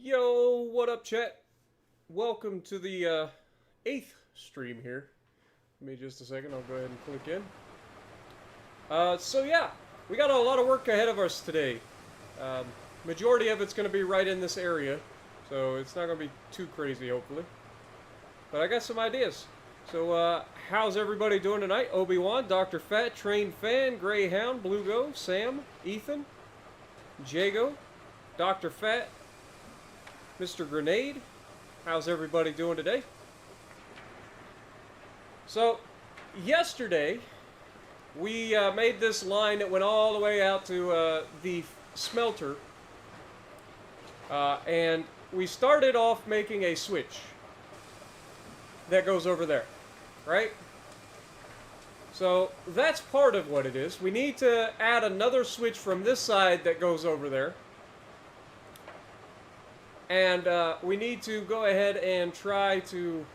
Yo, what up, chat? Welcome to the 8th stream here. Give me just a second, I'll go ahead and click in. So yeah, we got a lot of work ahead of us today. Majority of it's going to be right in this area, so it's not going to be too crazy, hopefully. But I got some ideas. So, how's everybody doing tonight? Obi-Wan, Dr. Fat, Trained Fan, Greyhound, Bluego, Sam, Ethan, Jago, Dr. Fat, Mr. Grenade. How's everybody doing today? So, yesterday, we made this line that went all the way out to the smelter. And we started off making a switch that goes over there, right? So, that's part of what it is. We need to add another switch from this side that goes over there. And we need to go ahead and try to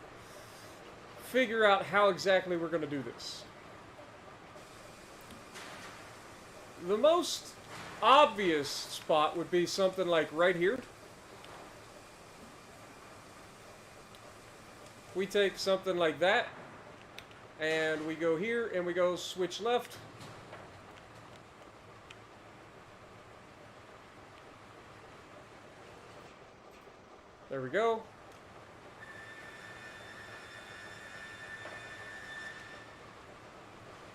figure out how exactly we're going to do this. The most obvious spot would be something like right here. We take something like that, and we go here, and we go switch left. There we go.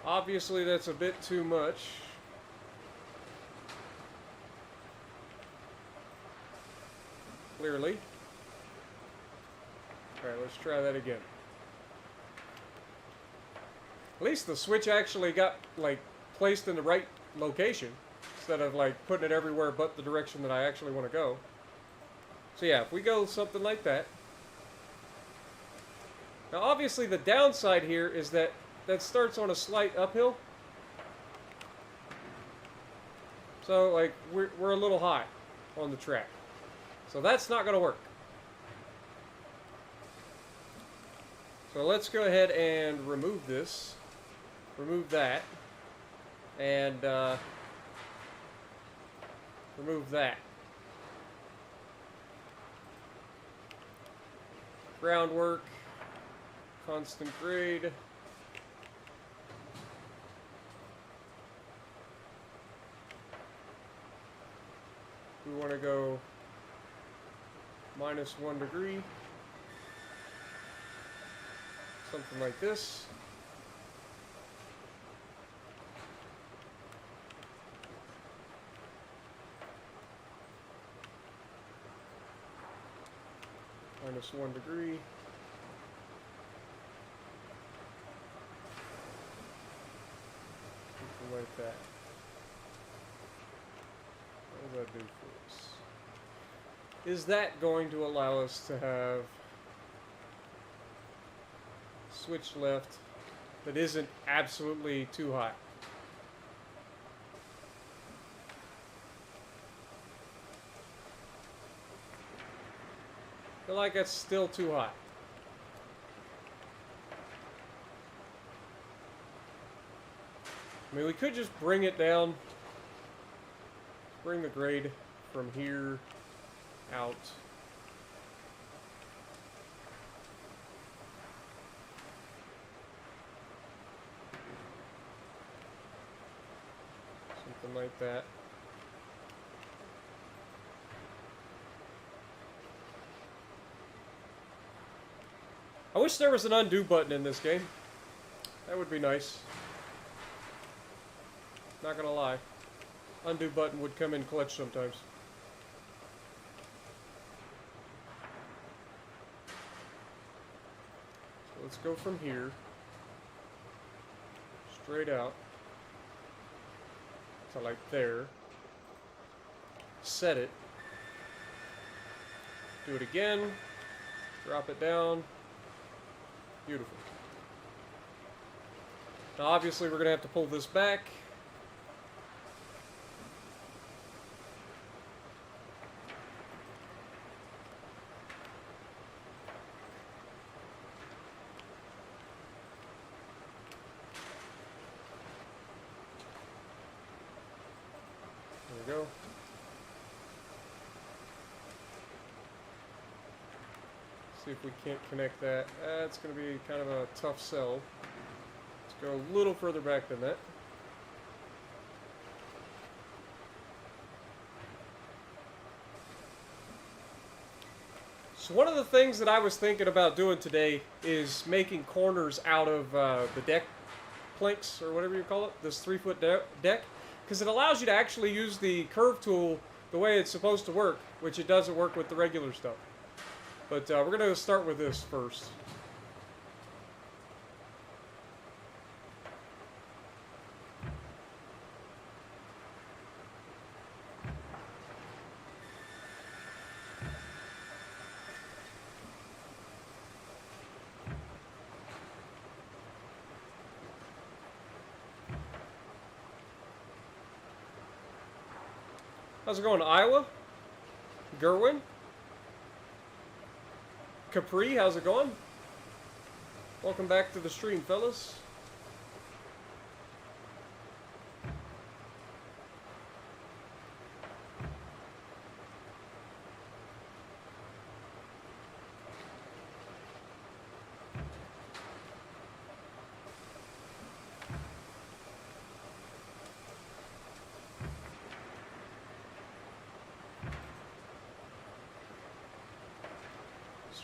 Obviously, that's a bit too much. Clearly. Alright, let's try that again. At least the switch actually got, like, placed in the right location, instead of, like, putting it everywhere but the direction that I actually want to go. So yeah, if we go something like that. Now obviously the downside here is that that starts on a slight uphill. So like we're a little high on the track. So that's not going to work. So let's go ahead and remove this. Remove that. And remove that. Groundwork, constant grade. We want to go -1 degree, something like this. -1 degree. Something like that. What does that do for us? Is that going to allow us to have switch left that isn't absolutely too high? I feel like that's still too high. I mean, we could just bring it down. Bring the grade from here out. Something like that. I wish there was an undo button in this game. That would be nice. Not gonna lie. Undo button would come in clutch sometimes. So let's go from here. Straight out. To like there. Set it. Do it again. Drop it down. Beautiful. Now obviously we're going to have to pull this back. There we go. See if we can't connect that. That's going to be kind of a tough sell. Let's go a little further back than that. So one of the things that I was thinking about doing today is making corners out of the deck planks, or whatever you call it, this 3-foot deck, because it allows you to actually use the curve tool the way it's supposed to work, which it doesn't work with the regular stuff. But we're going to start with this first. How's it going, Iowa? Gerwin? Capri, how's it going? Welcome back to the stream, fellas.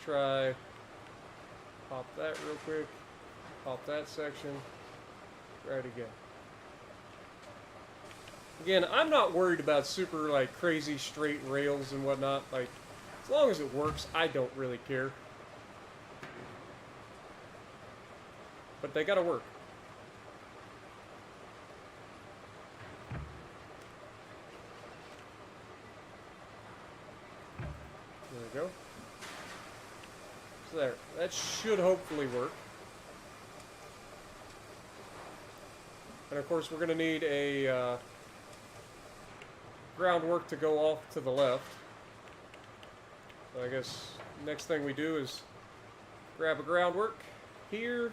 Try pop that real quick, pop that section, try it again. Again, I'm not worried about super like crazy straight rails and whatnot. Like, as long as it works, I don't really care. But they gotta work. There we go. There. That should hopefully work. And of course we're going to need a groundwork to go off to the left. So I guess next thing we do is grab a groundwork here,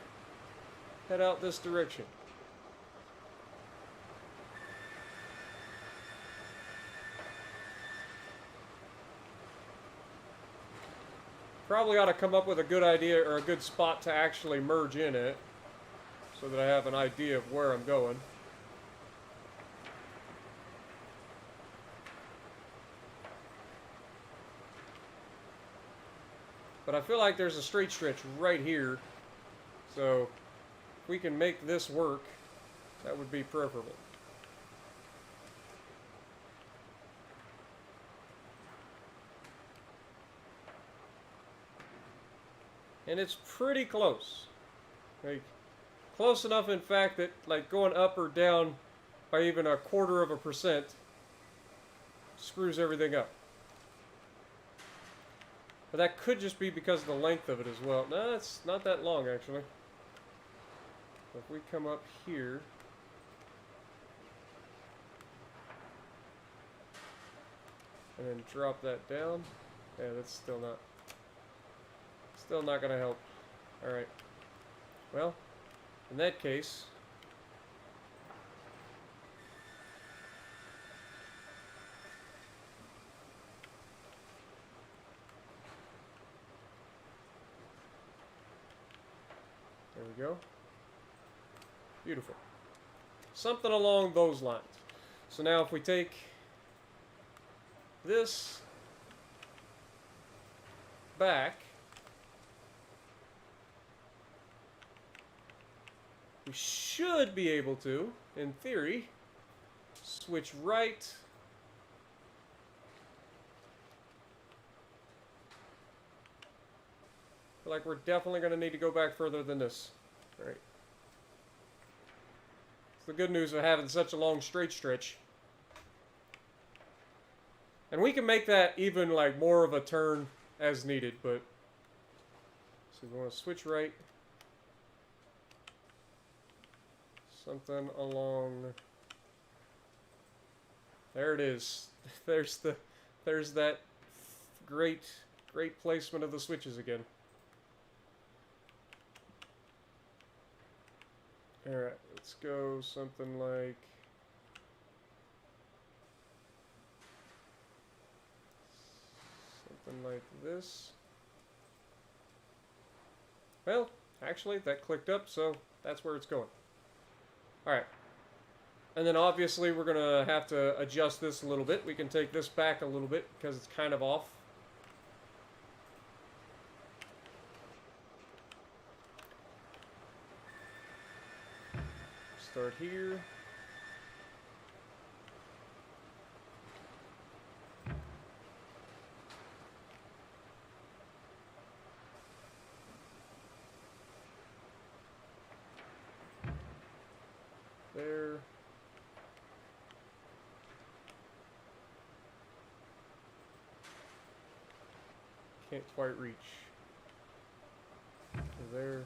head out this direction. Probably ought to come up with a good idea or a good spot to actually merge in it so that I have an idea of where I'm going. But I feel like there's a straight stretch right here, so if we can make this work, that would be preferable. And it's pretty close. Like, close enough, in fact, that like going up or down by even 0.25% screws everything up. But that could just be because of the length of it as well. No, it's not that long, actually. So if we come up here, and then drop that down, yeah, that's still not going to help. Alright. Well, in that case, there we go. Beautiful. Something along those lines. So now if we take this back, we should be able to, in theory, switch right like we're definitely going to need to go back further than this. All right. It's the good news of having such a long straight stretch. And we can make that even like more of a turn as needed, but so we want to switch right. Something along. There it is. There's that great placement of the switches again. Alright, let's go something like this. Well, actually, that clicked up, so that's where it's going. Alright. And then obviously we're going to have to adjust this a little bit. We can take this back a little bit because it's kind of off. Start here. There. Can't quite reach. So there.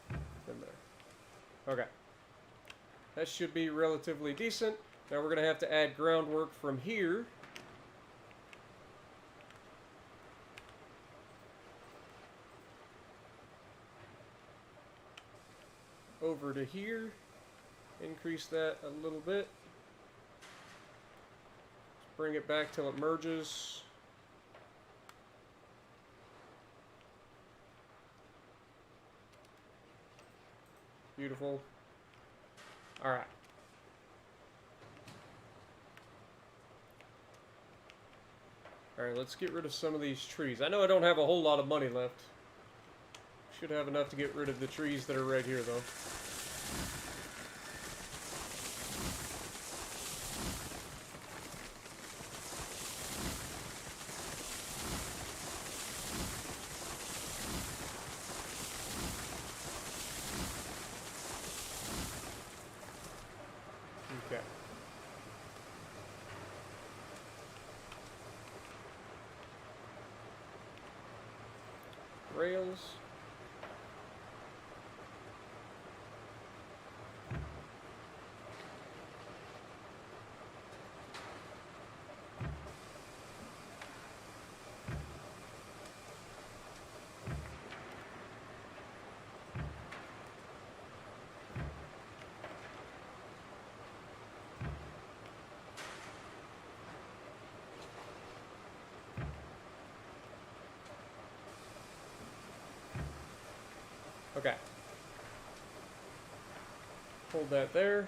And there. Okay. That should be relatively decent. Now we're going to have to add groundwork from here. Over to here. Increase that a little bit. Let's bring it back till it merges. Beautiful. Alright. Alright, let's get rid of some of these trees. I know I don't have a whole lot of money left. Should have enough to get rid of the trees that are right here, though. Okay. Rails. Okay. Hold that there.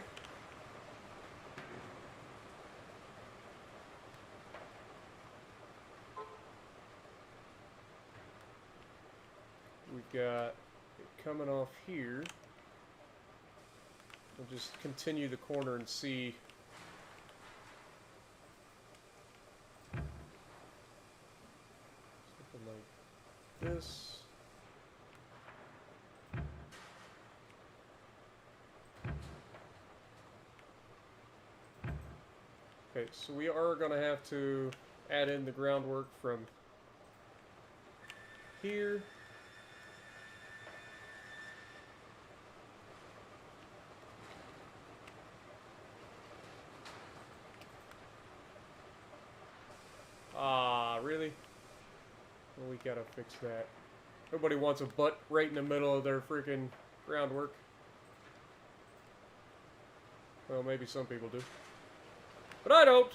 We've got it coming off here. We'll just continue the corner and see. Something like this. Okay, so we are going to have to add in the groundwork from here. Ah, really? Well, we gotta fix that. Nobody wants a butt right in the middle of their freaking groundwork. Well, maybe some people do. But I don't!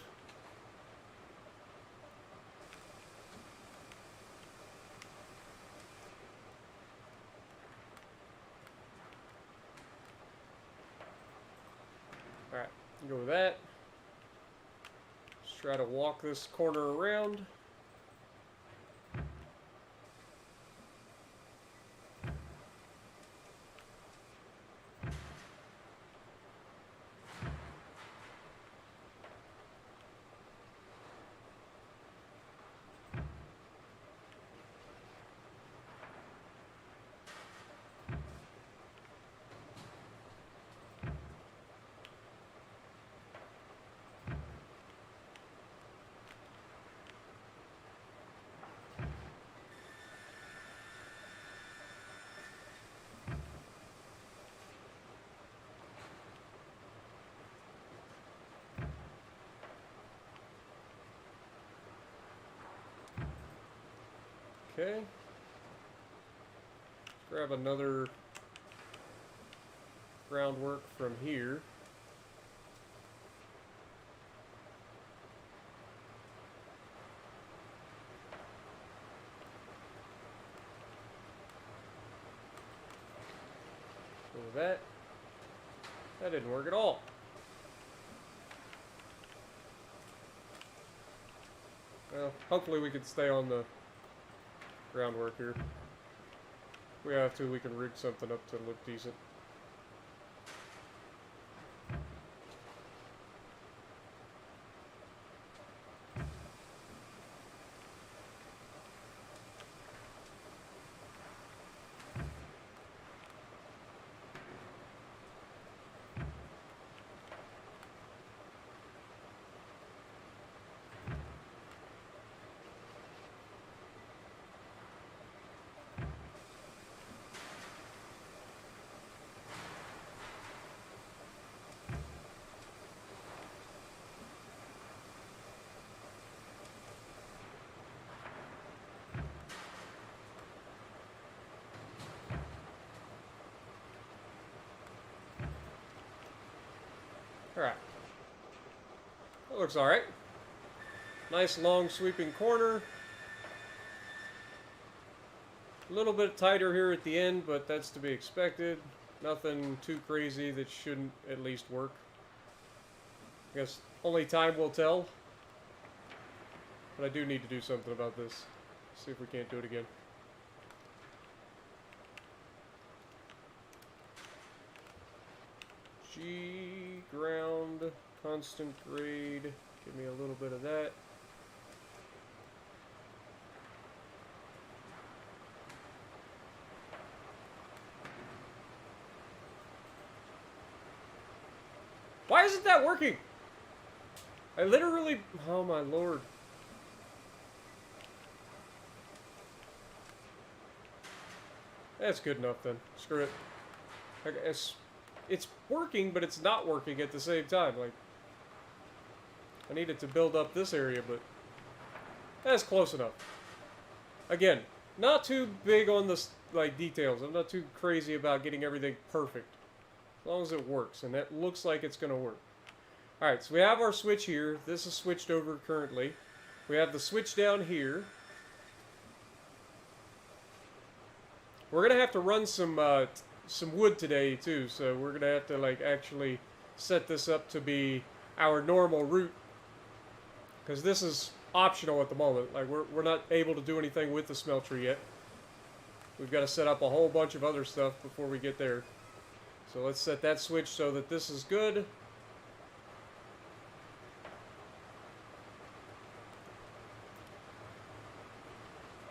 Alright, go with that. Let's try to walk this corner around. Okay. Grab another groundwork from here. that. That didn't work at all. Well, hopefully we can stay on the groundwork here. If we have to, we can rig something up to look decent. Alright. That looks alright. Nice long sweeping corner. A little bit tighter here at the end, but that's to be expected. Nothing too crazy that shouldn't at least work. I guess only time will tell. But I do need to do something about this. See if we can't do it again. G, ground, constant grade. Give me a little bit of that. Why isn't that working? I literally... Oh my lord. That's good enough then. Screw it. I guess it's working, but it's not working at the same time. Like, I needed to build up this area, but that's close enough. Again, not too big on the details. I'm not too crazy about getting everything perfect. As long as it works, and that looks like it's going to work. Alright, so we have our switch here. This is switched over currently. We have the switch down here. We're going to have to run some wood today, too, so we're going to have to, actually set this up to be our normal route. Because this is optional at the moment. Like, we're not able to do anything with the smelter yet. We've got to set up a whole bunch of other stuff before we get there. So let's set that switch so that this is good.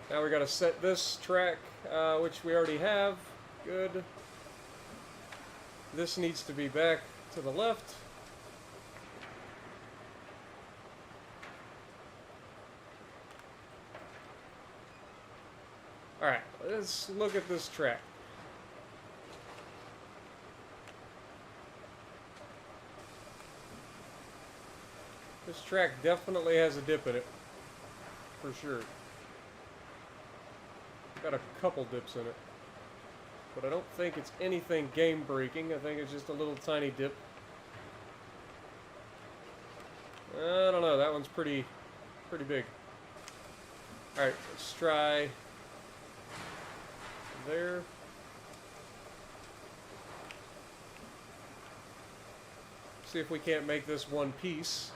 Now we got to set this track, which we already have. Good. This needs to be back to the left. Alright, let's look at this track. This track definitely has a dip in it, for sure. Got a couple dips in it, but I don't think it's anything game-breaking. I think it's just a little tiny dip. I don't know, that one's pretty big. Alright, let's try there. See if we can't make this one piece.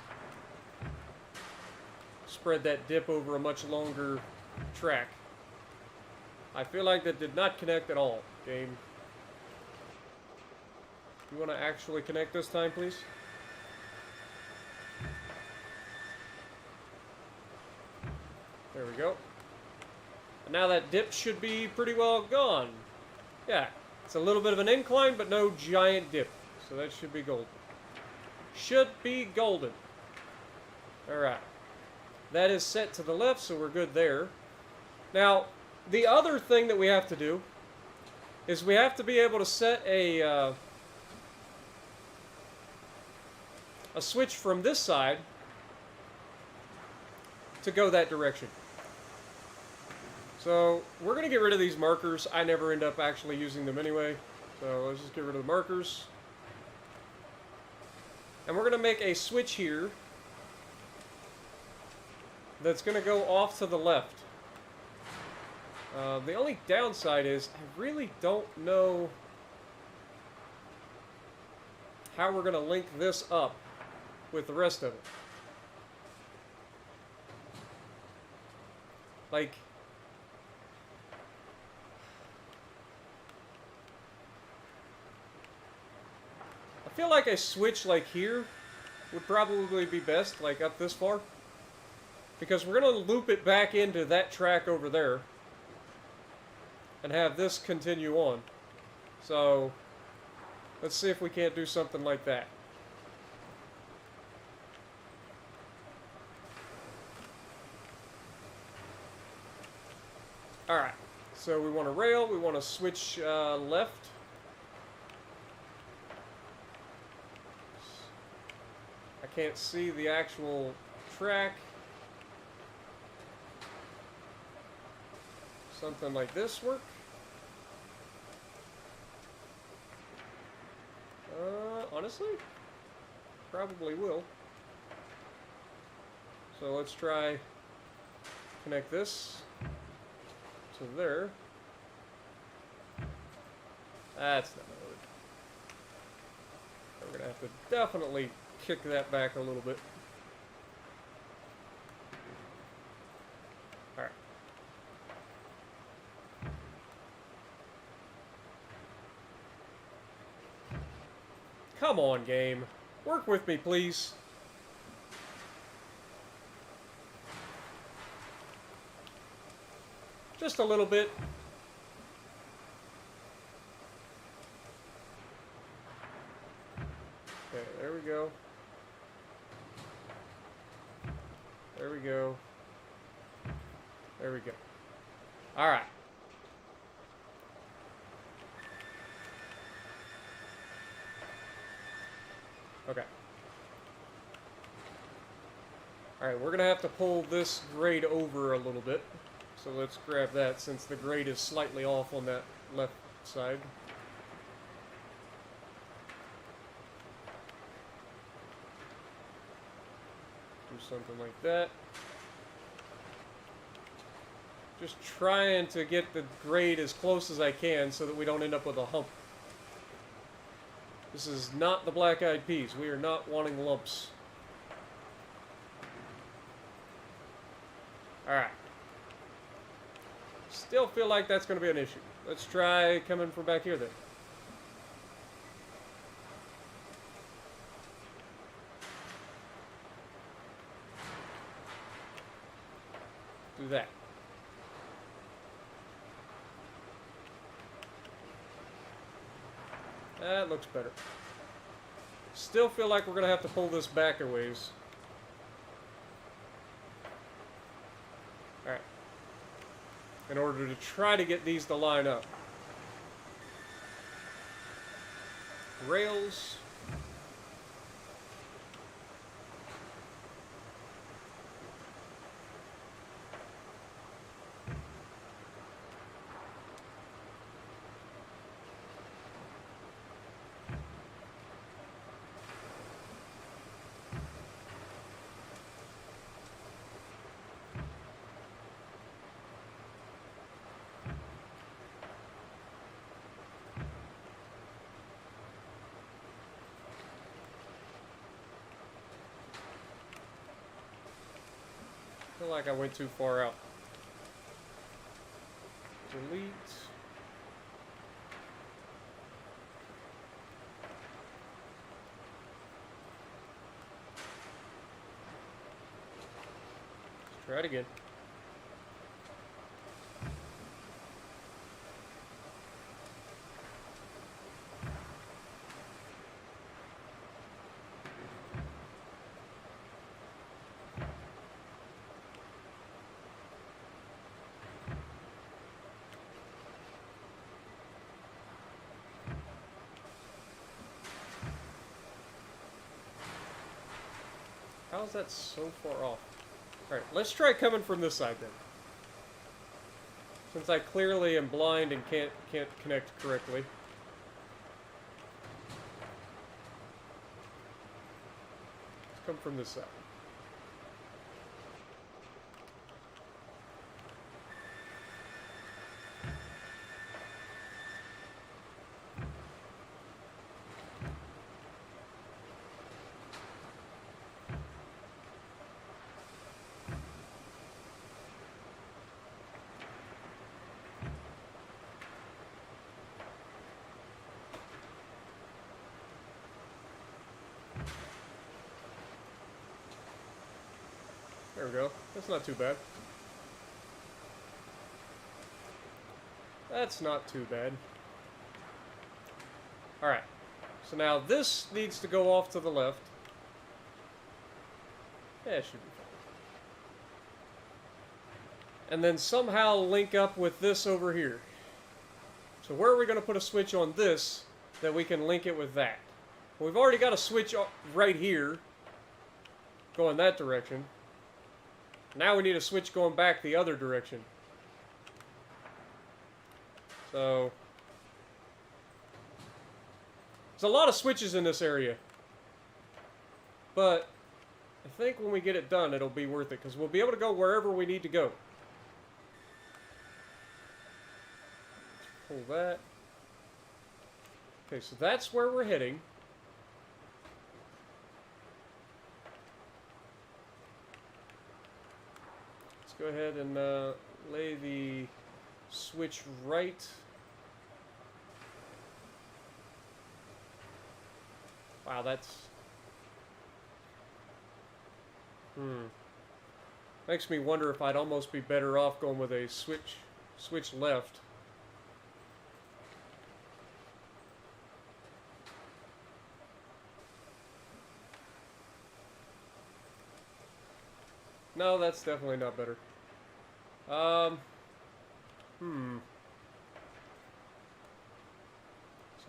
Spread that dip over a much longer track. I feel like that did not connect at all, game. You want to actually connect this time, please? There we go. And now that dip should be pretty well gone. Yeah, it's a little bit of an incline, but no giant dip. So that should be golden. Should be golden. Alright. That is set to the left, so we're good there. Now, the other thing that we have to do is we have to be able to set a switch from this side to go that direction. So we're going to get rid of these markers. I never end up actually using them anyway. So let's just get rid of the markers. And we're going to make a switch here that's going to go off to the left. The only downside is I really don't know how we're going to link this up with the rest of it. Like, I feel like a switch like here would probably be best, like up this far. Because we're going to loop it back into that track over there and have this continue on. So, let's see if we can't do something like that. Alright, so we want to rail, we want to switch left. I can't see the actual track. Something like this work? Honestly, probably will. So let's try connect this to there. That's not gonna work. We're gonna have to definitely kick that back a little bit. Alright. Come on, game. Work with me, please. Just a little bit. Okay, there we go. There we go. There we go. Alright. Okay. Alright, we're going to have to pull this grade over a little bit. So let's grab that since the grade is slightly off on that left side. Do something like that. Just trying to get the grade as close as I can so that we don't end up with a hump. This is not the Black Eyed Peas. We are not wanting lumps. Alright. Still feel like that's going to be an issue. Let's try coming from back here then. Do that. That looks better. Still feel like we're going to have to pull this back a ways. Alright. In order to try to get these to line up. Rails. I feel like I went too far out. Delete. Let's try it again. How is that so far off? Alright, let's try coming from this side then. Since I clearly am blind and can't connect correctly. Let's come from this side. There we go. That's not too bad. That's not too bad. Alright. So now this needs to go off to the left. Yeah, it should be fine. And then somehow link up with this over here. So where are we going to put a switch on this that we can link it with that? Well, we've already got a switch right here going that direction. Now we need a switch going back the other direction. So there's a lot of switches in this area. But I think when we get it done, it'll be worth it, because we'll be able to go wherever we need to go. Pull that. Okay, so that's where we're heading. Let's go ahead and lay the switch right. Wow, that's... Makes me wonder if I'd almost be better off going with a switch left. No, that's definitely not better. So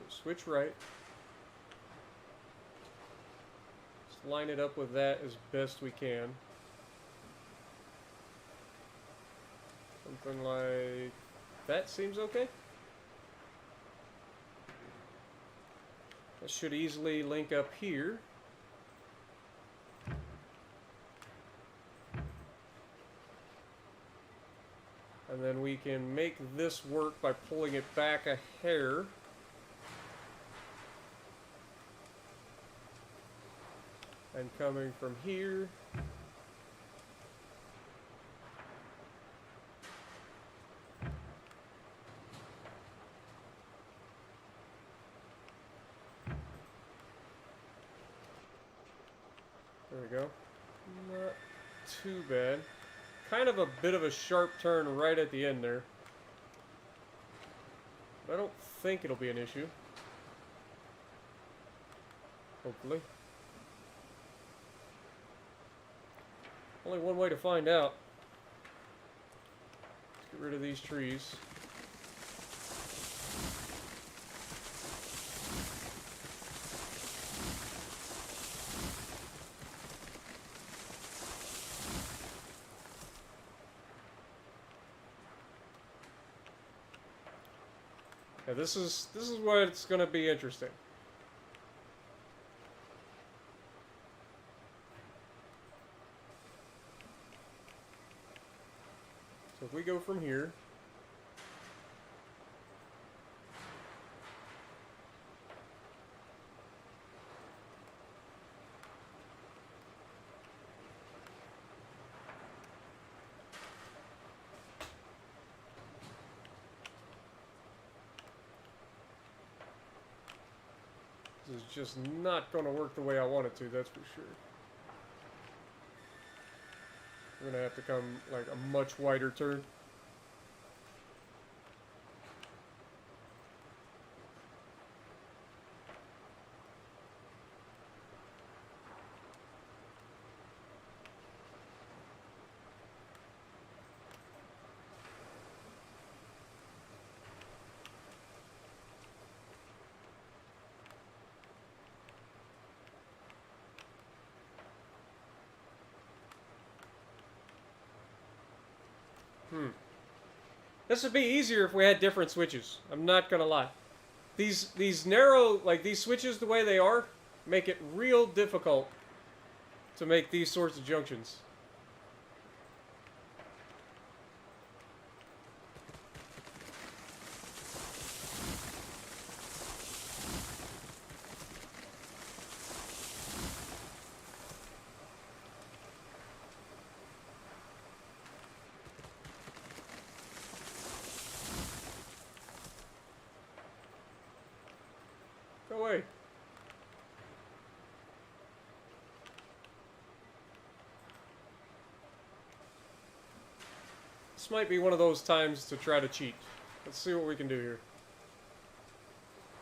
switch right. Just line it up with that as best we can. Something like that seems okay. That should easily link up here. And then we can make this work by pulling it back a hair. And coming from here. There we go. Not too bad. Kind of a bit of a sharp turn right at the end there. But I don't think it'll be an issue. Hopefully. Only one way to find out. Let's get rid of these trees. Yeah, this is where it's going to be interesting. So if we go from here, this is just not going to work the way I want it to, that's for sure. We're going to have to come like a much wider turn. This would be easier if we had different switches. I'm not gonna lie. These narrow, like these switches the way they are, make it real difficult to make these sorts of junctions. Go away. This might be one of those times to try to cheat. Let's see what we can do here.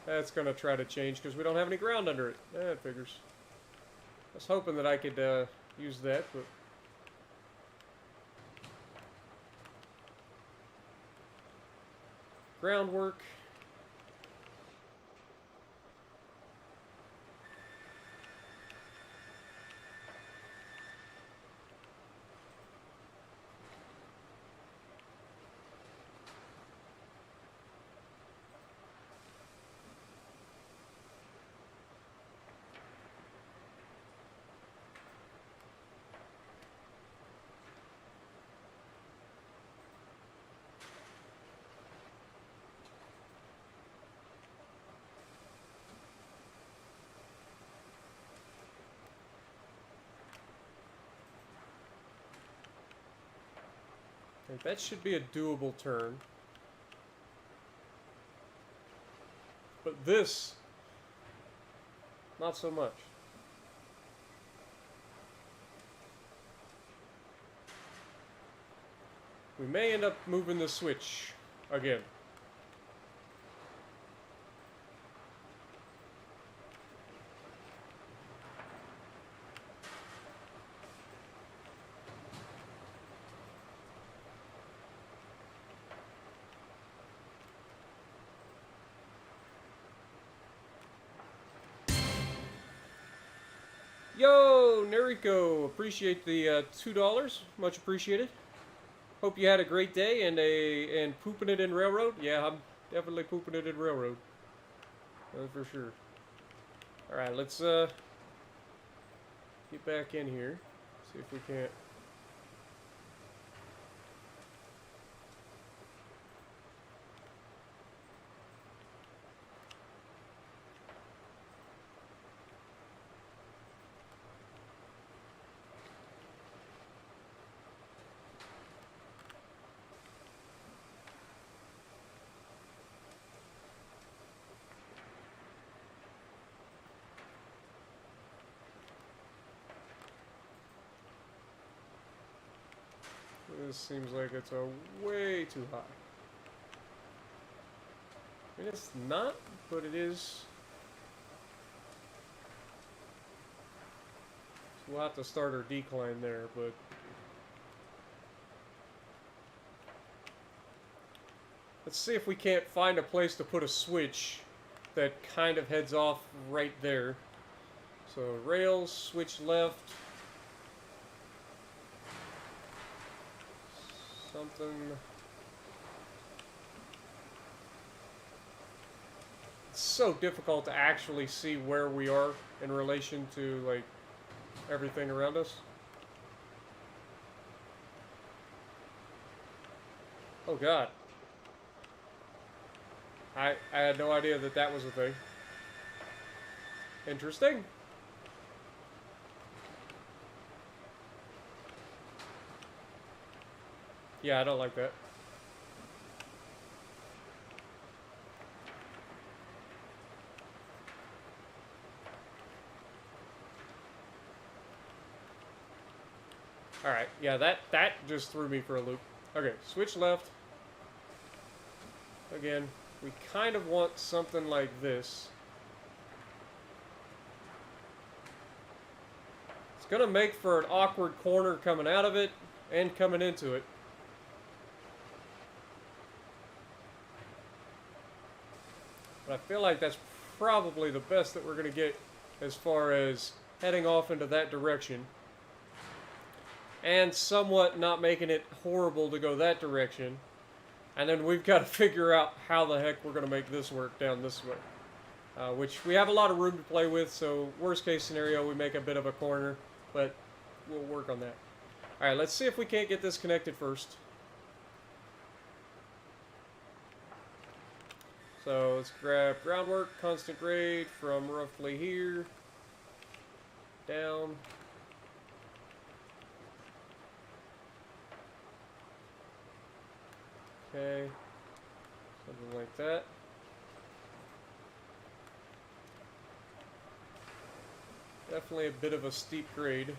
That's going to try to change because we don't have any ground under it. It figures. I was hoping that I could use that, but... Groundwork. That should be a doable turn. But this, not so much. We may end up moving the switch again. Yo, Nariko, appreciate the $2. Much appreciated. Hope you had a great day and pooping it in Railroad. Yeah, I'm definitely pooping it in Railroad. That's for sure. All right, let's get back in here. See if we can't. This seems like it's a way too high. I mean, it's not, but it is. So we'll have to start our decline there, but let's see if we can't find a place to put a switch that kind of heads off right there. So rails, switch left. Something. It's so difficult to actually see where we are in relation to like everything around us. Oh God. I had no idea that that was a thing. Interesting. Yeah, I don't like that. Alright, yeah, that just threw me for a loop. Okay, switch left. Again, we kind of want something like this. It's gonna make for an awkward corner coming out of it and coming into it. But I feel like that's probably the best that we're going to get as far as heading off into that direction. And somewhat not making it horrible to go that direction. And then we've got to figure out how the heck we're going to make this work down this way. Which we have a lot of room to play with, so worst case scenario, we make a bit of a corner. But we'll work on that. Alright, let's see if we can't get this connected first. So let's grab groundwork, constant grade from roughly here down. Okay, something like that. Definitely a bit of a steep grade.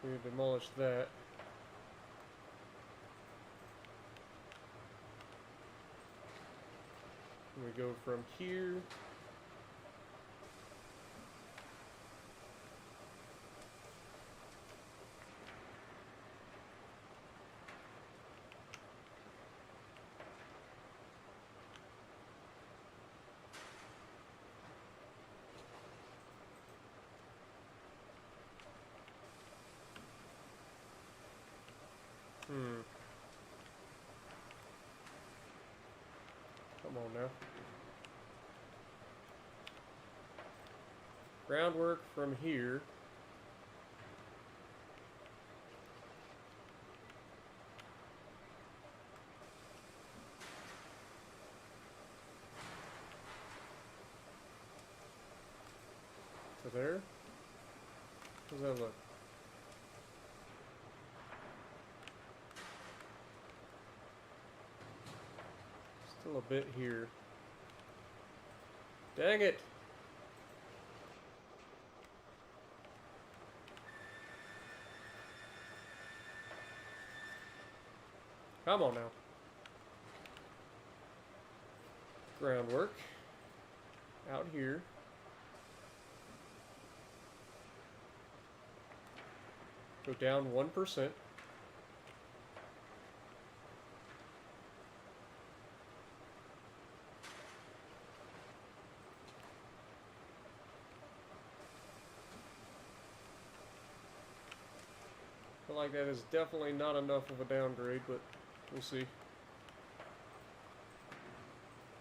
We demolish that. And we go from here. Come on now. Groundwork from here. To there. How does that look? Still a bit here. Dang it! Come on now. Groundwork. Out here. Go down 1%. Feel like that is definitely not enough of a downgrade, but we'll see.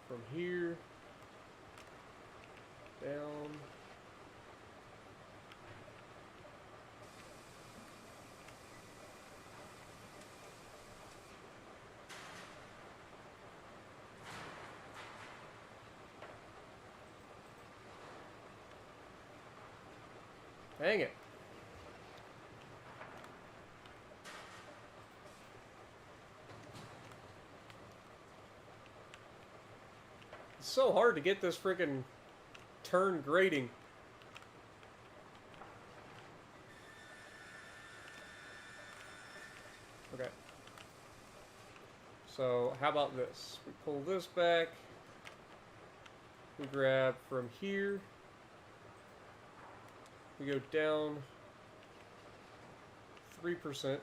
From here, down. Dang it. It's so hard to get this freaking turn grading. Okay. So, how about this? We pull this back. We grab from here. We go down 3%.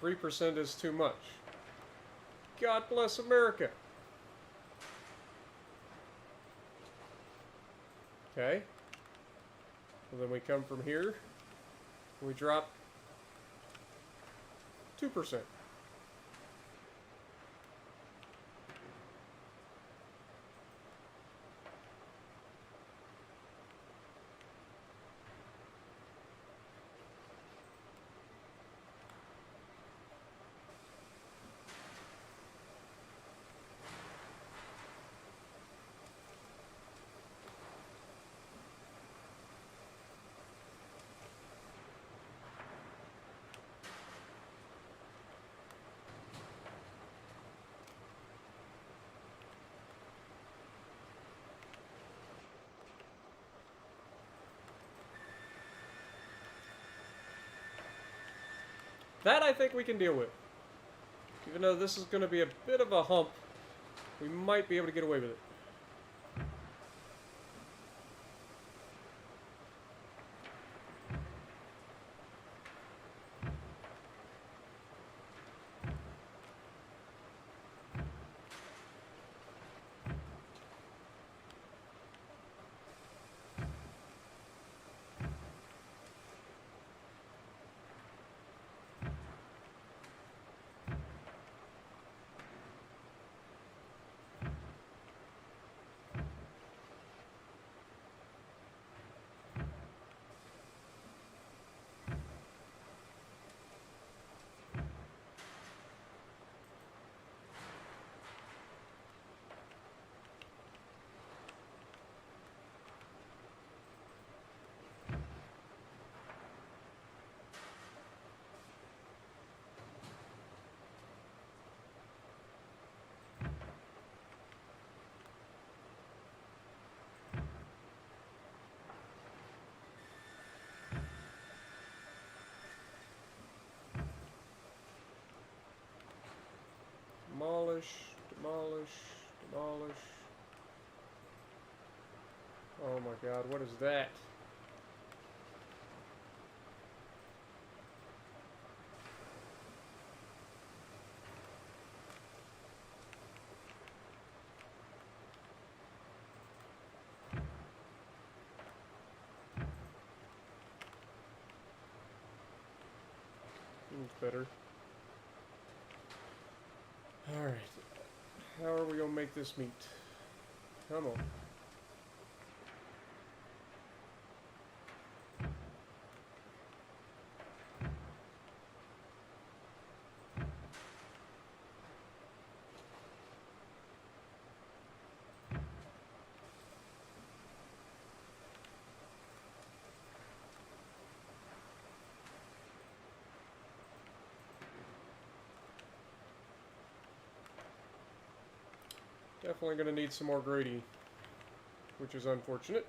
%3 is too much. God bless America. Okay. Well, then we come from here. We drop 2%. That I think we can deal with. Even though this is going to be a bit of a hump, we might be able to get away with it. Demolish. Demolish. Oh my god, what is that? Seems better. Alright. How are we gonna make this meat? Come on. Definitely gonna need some more grading, which is unfortunate.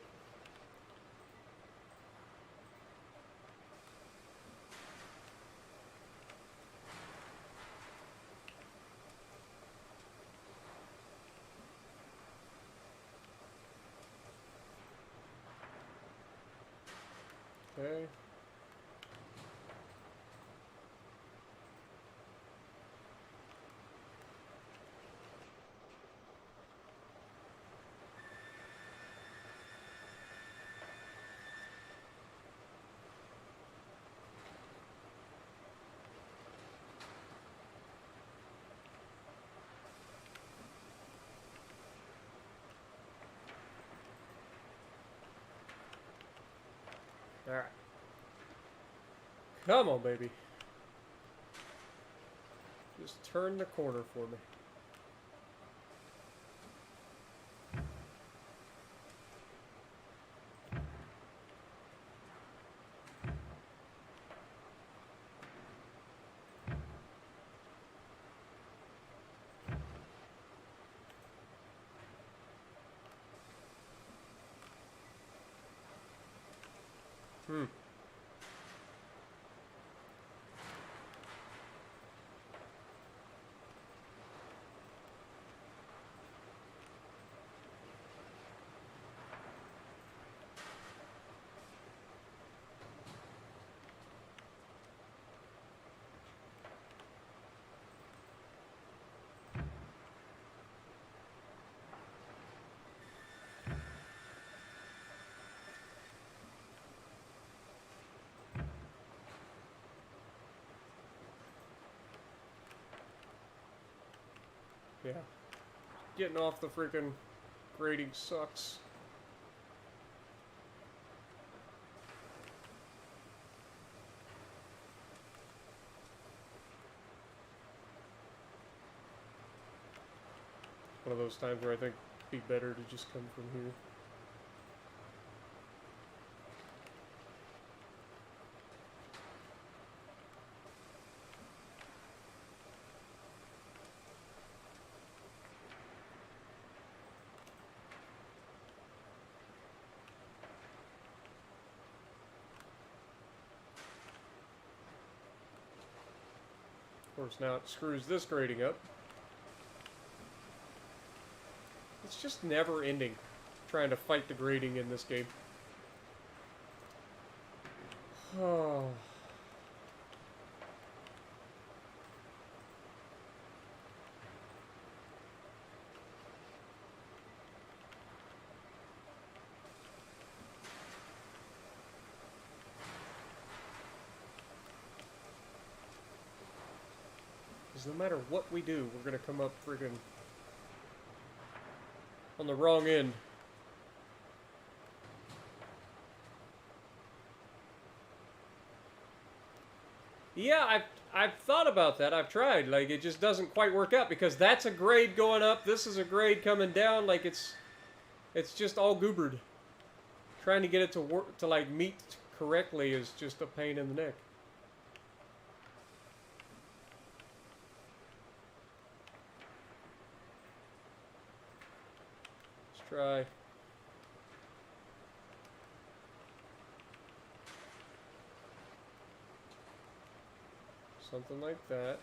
Okay. Alright. Come on, baby. Just turn the corner for me. Hmm. Yeah. Getting off the freaking grading sucks. One of those times where I think it'd be better to just come from here. Of course, now it screws this grading up. It's just never ending trying to fight the grading in this game. Oh. Because no matter what we do, we're going to come up friggin' on the wrong end. Yeah, I've thought about that. I've tried. Like, it just doesn't quite work out because that's a grade going up. This is a grade coming down. Like, it's just all goobered. Trying to get it to work, to like meet correctly is just a pain in the neck. Let's try. Something like that.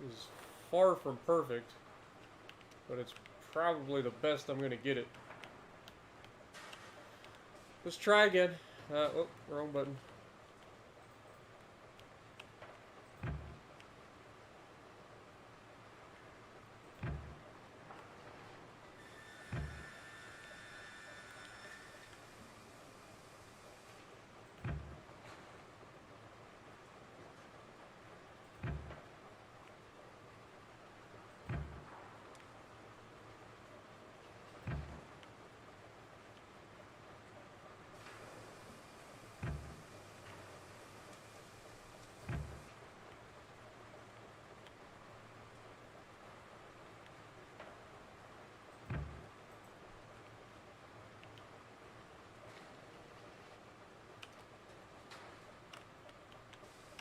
is far from perfect, but it's probably the best I'm going to get it. Let's try again. Oh, wrong button.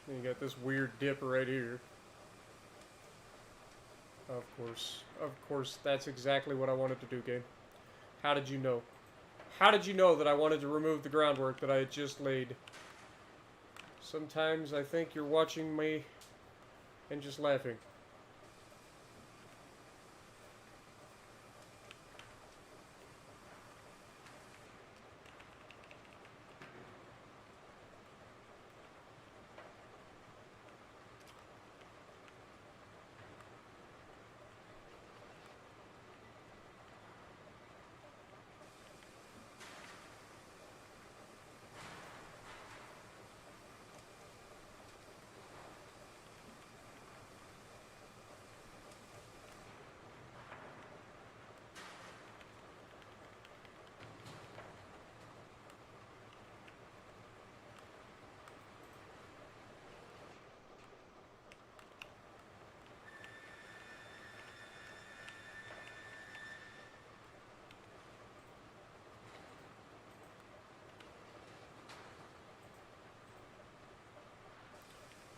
And you got this weird dip right here. Of course, that's exactly what I wanted to do, game. How did you know? How did you know that I wanted to remove the groundwork that I had just laid? Sometimes I think you're watching me and just laughing.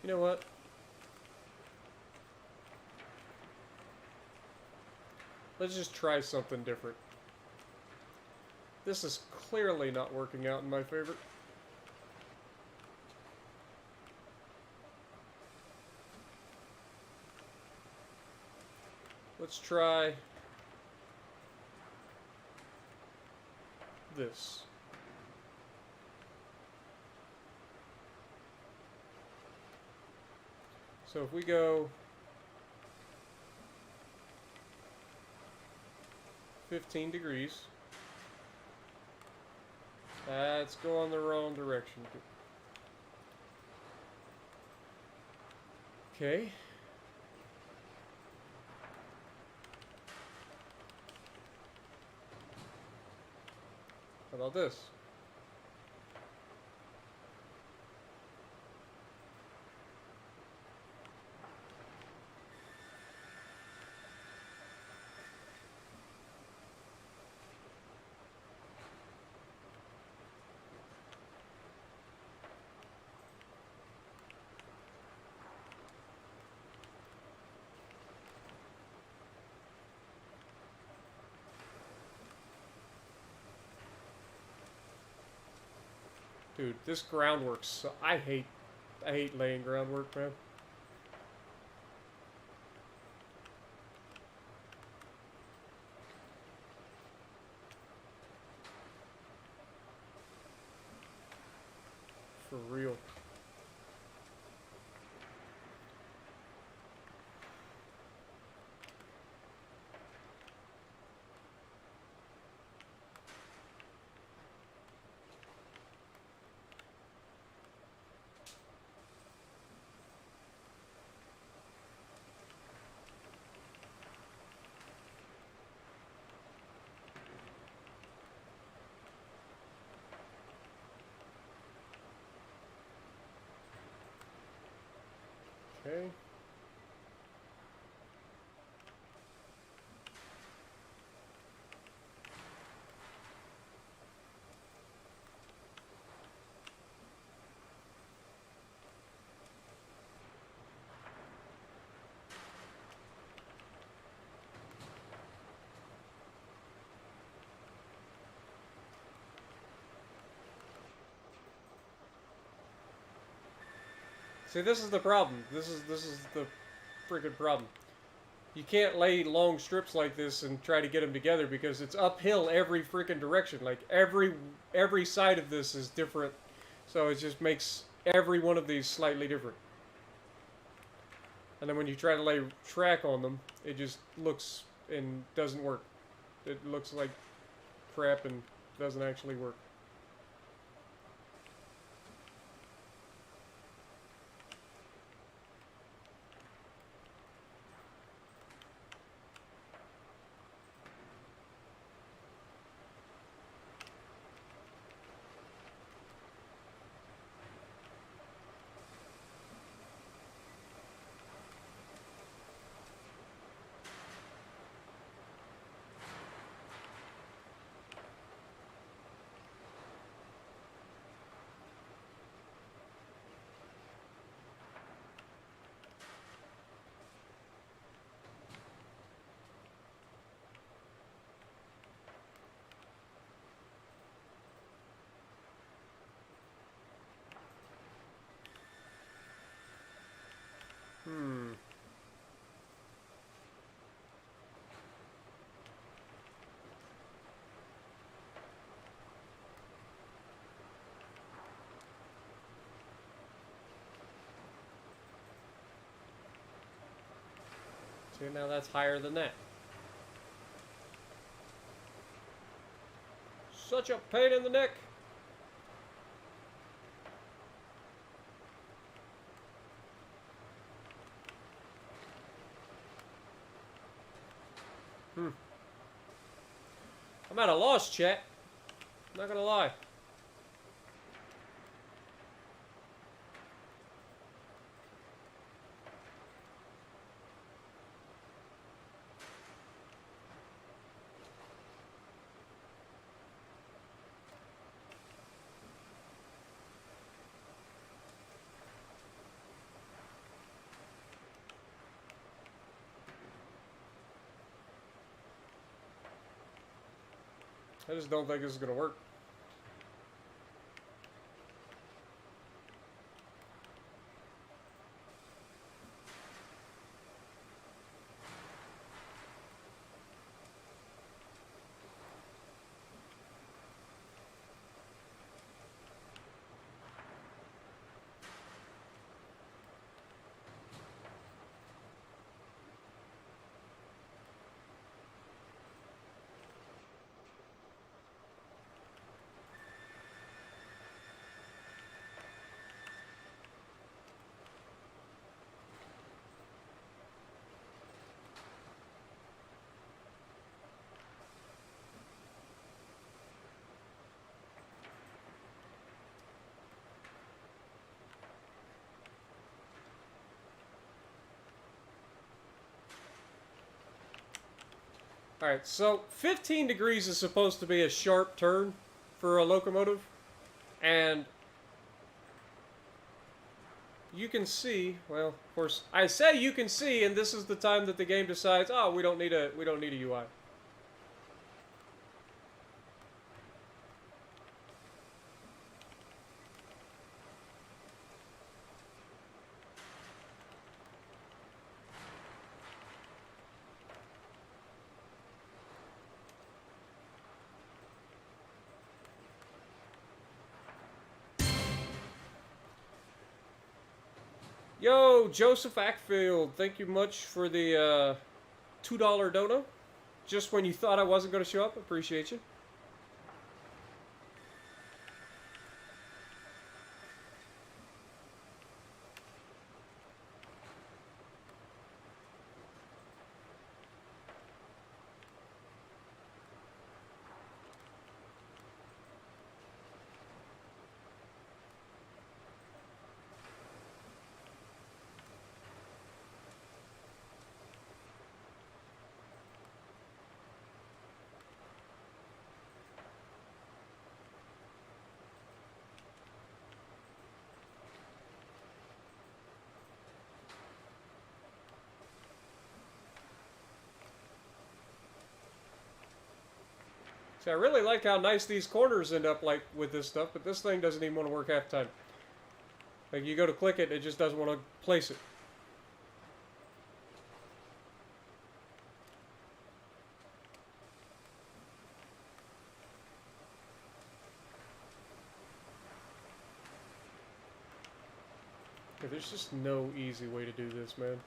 You know what? Let's just try something different. This is clearly not working out in my favor. Let's try this. So if we go 15 degrees, let's go in the wrong direction. Okay. How about this? Dude, this groundwork, I hate laying groundwork, man. For real. Okay. See, this is the problem. This is the freaking problem. You can't lay long strips like this and try to get them together because it's uphill every freaking direction. Like every side of this is different, so it just makes every one of these slightly different. And then when you try to lay track on them, it just looks and doesn't work. It looks like crap and doesn't actually work. Hmm. See, now that's higher than that. Such a pain in the neck. I'm at a loss, chat. Not gonna lie. I just don't think this is gonna work. Alright, so 15 degrees is supposed to be a sharp turn for a locomotive. And you can see, well, of course, I say you can see, and this is the time that the game decides, oh, we don't need a UI. Yo, Joseph Ackfield, thank you much for the $2 dono. Just when you thought I wasn't going to show up, appreciate you. See, I really like how nice these corners end up like with this stuff, but this thing doesn't even want to work half the time. Like, you go to click it, it just doesn't want to place it. Yeah, there's just no easy way to do this, man.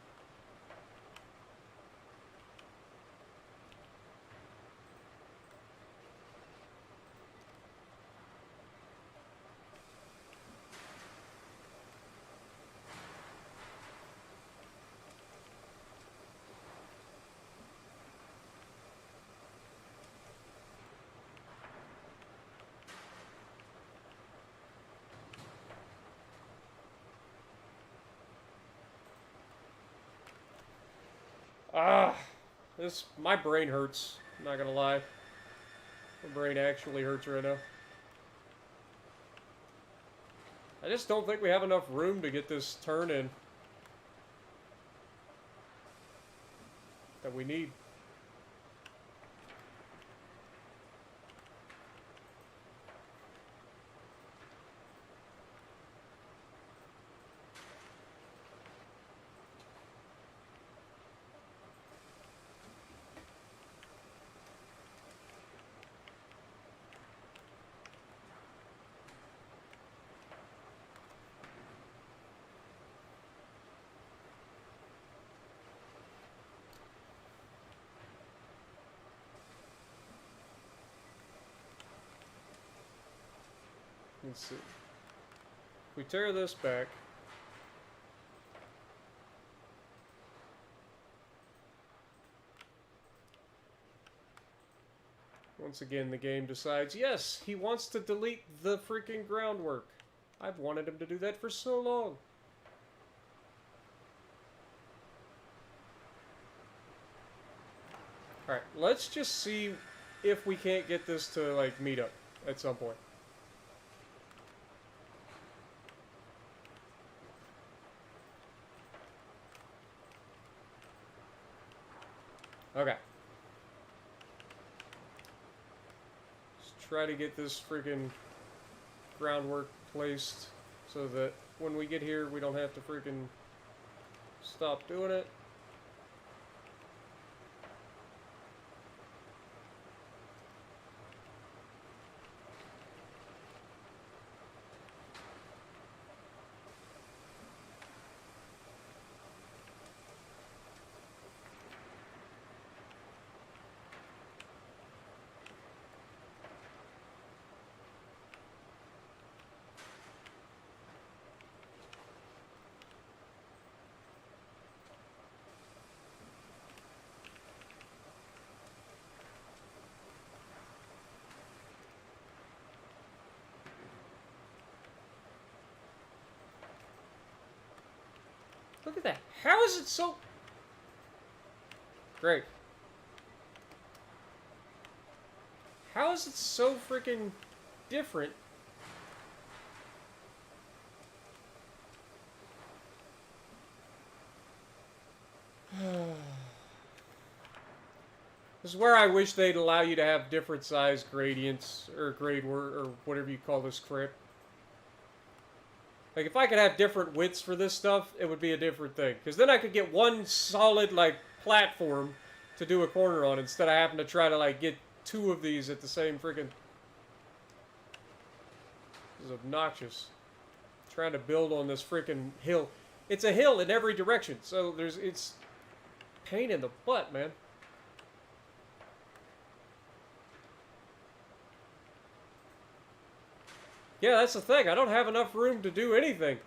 Ah, my brain hurts. I'm not gonna lie. My brain actually hurts right now. I just don't think we have enough room to get this turn in that we need. Let's see. If we tear this back, once again the game decides, yes, he wants to delete the freaking groundwork. I've wanted him to do that for so long. Alright, let's just see if we can't get this to, like, meet up at some point. Okay. Let's try to get this freaking groundwork placed so that when we get here, we don't have to freaking stop doing it. Look at that. How is it so... Great. How is it so freaking different? This is where I wish they'd allow you to have different size gradients, or grade word, or whatever you call this crap. Like, if I could have different widths for this stuff, it would be a different thing. Because then I could get one solid, like, platform to do a corner on, instead of having to try to, like, get two of these at the same freaking... This is obnoxious. Trying to build on this freaking hill. It's a hill in every direction, so it's pain in the butt, man. Yeah, that's the thing. I don't have enough room to do anything.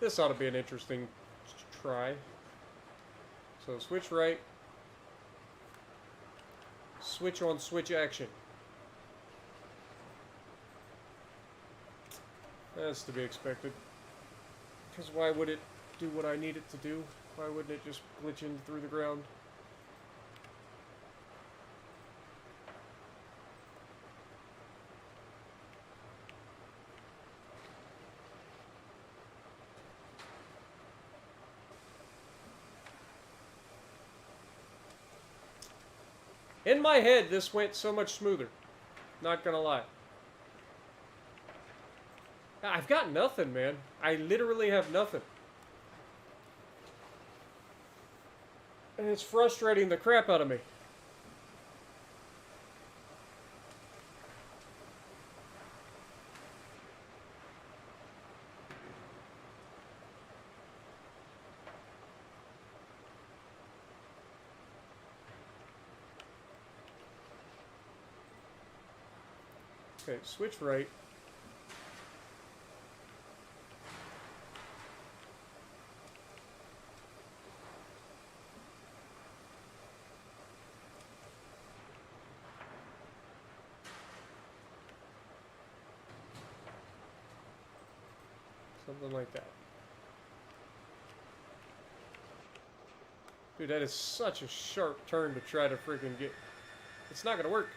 This ought to be an interesting try. So switch right. switch on switch action. That's to be expected. Because why would it do what I need it to do? Why wouldn't it just glitch in through the ground? In my head, this went so much smoother. Not gonna lie. I've got nothing, man. I literally have nothing. And it's frustrating the crap out of me. Okay, switch right. Something like that. Dude, that is such a sharp turn to try to freaking get... It's not gonna work.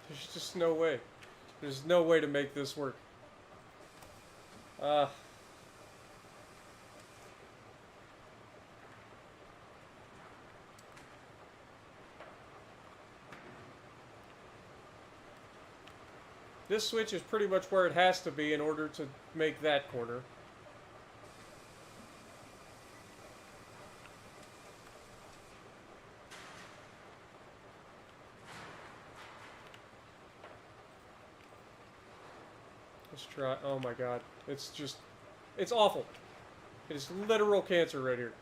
There's just no way. There's no way to make this work. This switch is pretty much where it has to be in order to make that corner. Let's try. Oh my god. It's just... It's awful. It is literal cancer right here.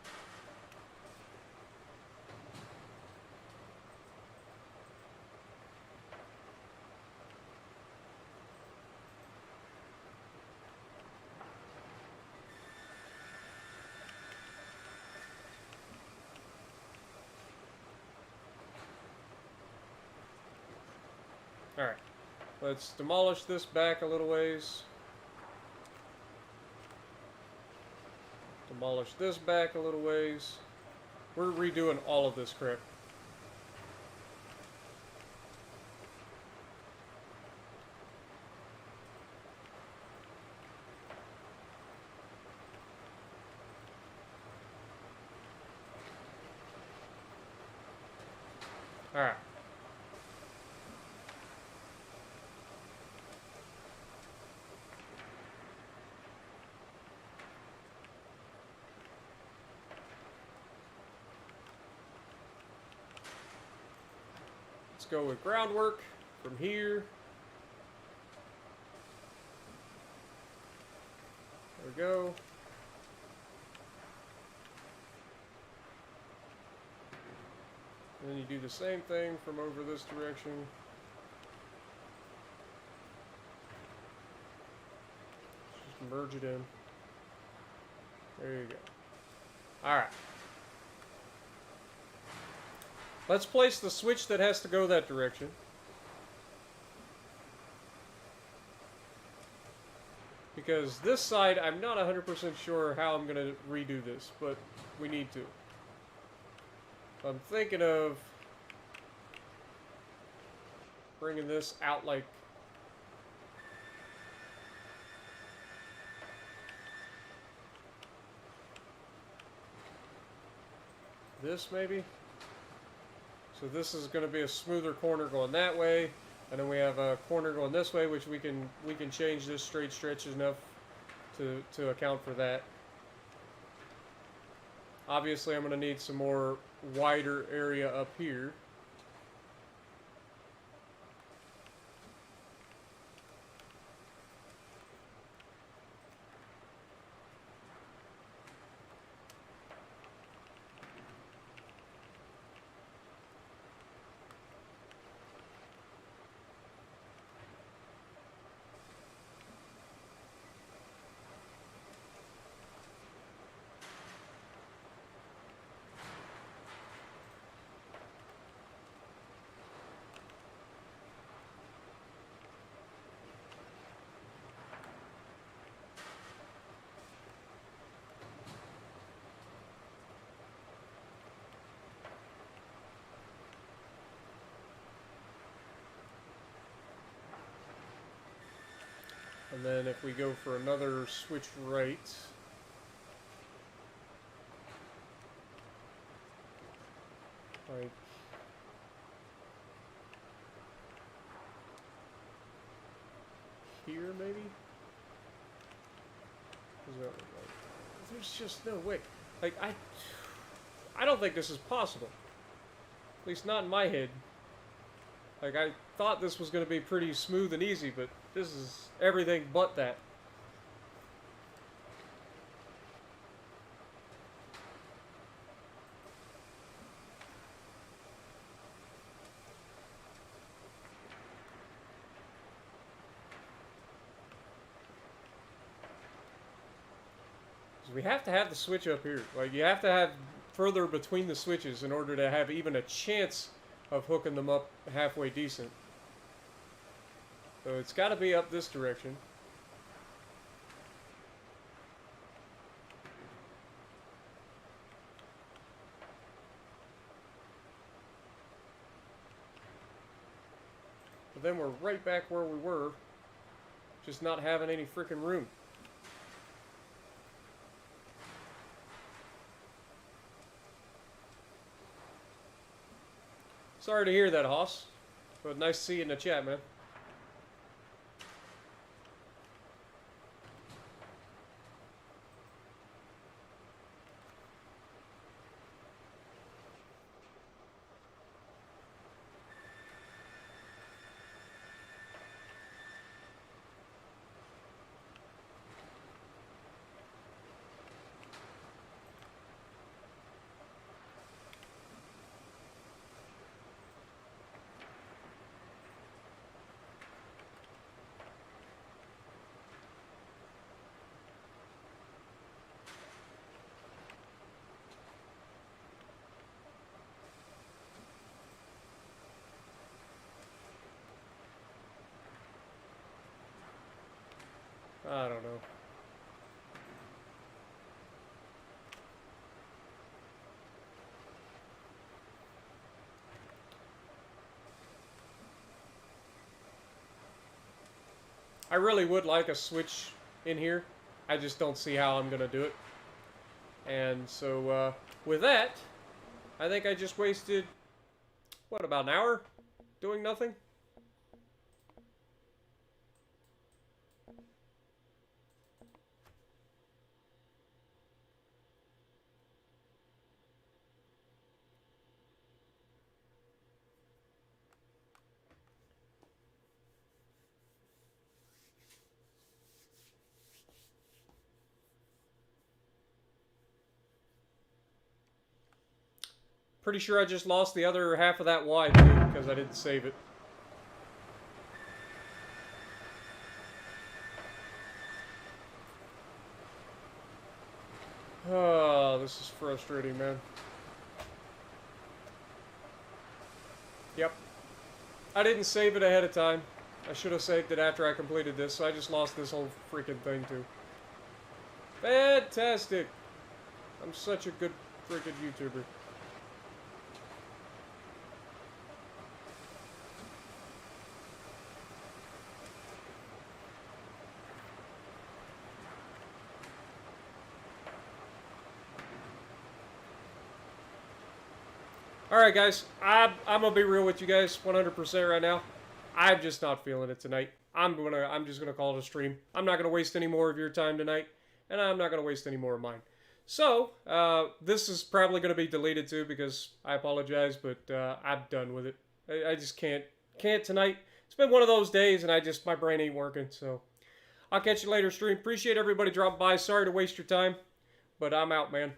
Alright. Let's demolish this back a little ways. Demolish this back a little ways. We're redoing all of this crap. Alright. Let's go with groundwork from here. There we go. And then you do the same thing from over this direction. Just merge it in. There you go. Alright. Let's place the switch that has to go that direction. Because this side, I'm not 100% sure how I'm going to redo this, but we need to. I'm thinking of bringing this out like this, maybe. So this is going to be a smoother corner going that way, and then we have a corner going this way, which we can change this straight stretch enough to account for that. Obviously, I'm going to need some more wider area up here. And then if we go for another switch right, like here maybe? Like, there's just no way. Like I don't think this is possible. At least not in my head. Like I thought this was going to be pretty smooth and easy, but this is everything but that. We have to have the switch up here. Like, you have to have further between the switches in order to have even a chance of hooking them up halfway decent. So it's got to be up this direction. But then we're right back where we were, just not having any freaking room. Sorry to hear that, Hoss. But nice to see you in the chat, man. I don't know. I really would like a switch in here. I just don't see how I'm going to do it. And so, with that, I think I just wasted, what, about an hour doing nothing? Pretty sure I just lost the other half of that Y too, because I didn't save it. Oh, this is frustrating, man. Yep. I didn't save it ahead of time. I should have saved it after I completed this, so I just lost this whole freaking thing too. Fantastic! I'm such a good freaking YouTuber. Alright guys, I'm gonna be real with you guys 100% right now. I'm just not feeling it tonight. I'm just gonna call it a stream. I'm not gonna waste any more of your time tonight, and I'm not gonna waste any more of mine. So, this is probably gonna be deleted too, because I apologize, but I'm done with it. I just can't tonight. It's been one of those days, and my brain ain't working, so. I'll catch you later stream. Appreciate everybody dropping by. Sorry to waste your time, but I'm out, man.